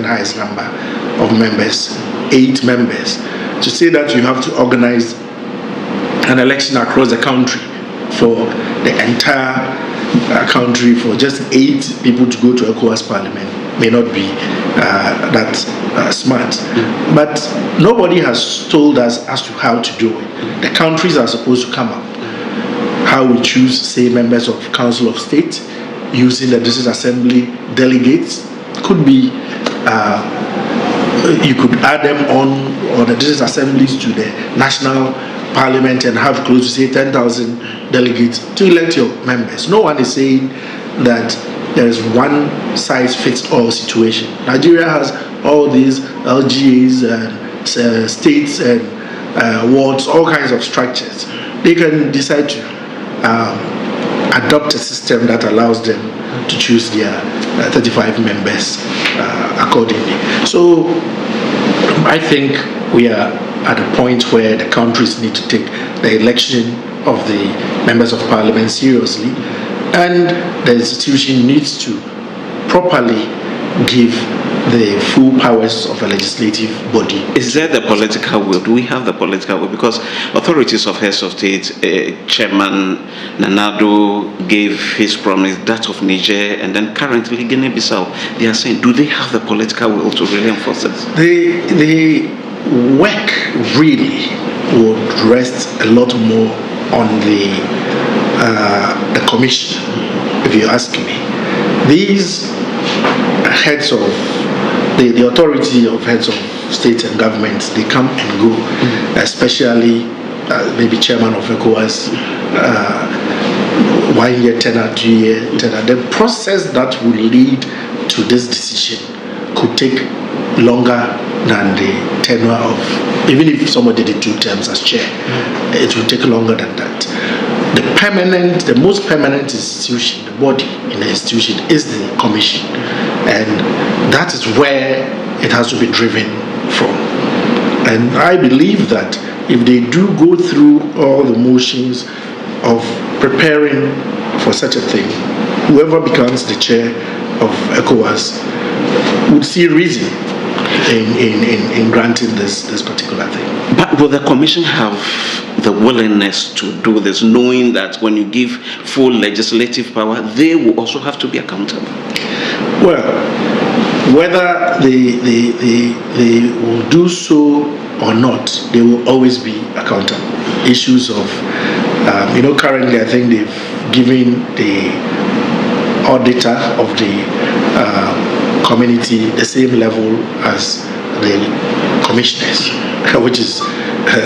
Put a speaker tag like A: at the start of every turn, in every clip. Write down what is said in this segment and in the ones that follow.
A: second highest number of members, 8 members. To say that you have to organize an election across the country for the entire country for just 8 people to go to ECOWAS Parliament may not be that smart. But nobody has told us as to how to do it. The countries are supposed to come up. How we choose, say, members of Council of State using the District Assembly delegates could be, you could add them on, or the District Assemblies to the National Parliament and have close to, say, 10,000 delegates to elect your members. No one is saying that there is one size fits all situation. Nigeria has all these LGAs and states and wards, all kinds of structures. They can decide to adopt a system that allows them to choose their 35 members accordingly. So I think we are at a point where the countries need to take the election of the members of parliament seriously, and the institution needs to properly give the full powers of a legislative body.
B: Is there the political will? Do we have the political will? Because authorities of heads of state, Chairman Nanado gave his promise, that of Niger, and then currently Guinea-Bissau. They are saying, do they have the political will to really enforce this?
A: The work really would rest a lot more on the commission, if you ask me. These heads of the authority of heads of state and governments, they come and go, especially maybe chairman of ECOWAS, 1 year tenure, 2 year tenure. The process that will lead to this decision could take longer than the tenure of, even if somebody did 2 terms as chair, it will take longer than that. The most permanent institution, the body in the institution is the commission, and that is where it has to be driven from. And I believe that if they do go through all the motions of preparing for such a thing, whoever becomes the chair of ECOWAS would see reason in granting this particular thing.
B: But will the commission have the willingness to do this, knowing that when you give full legislative power, they will also have to be accountable?
A: Well, whether they will do so or not, they will always be accountable. Issues of, currently I think they've given the auditor of the community the same level as the commissioners, which is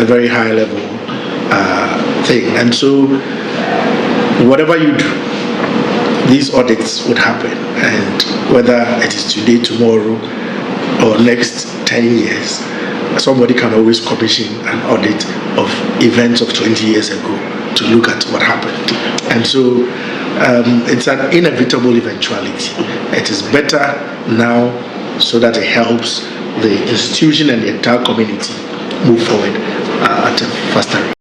A: a very high level thing. And so whatever you do, these audits would happen, and whether it is today, tomorrow, or next 10 years, somebody can always commission an audit of events of 20 years ago to look at what happened. And so it's an inevitable eventuality. It is better now so that it helps the institution and the entire community move forward at a faster rate.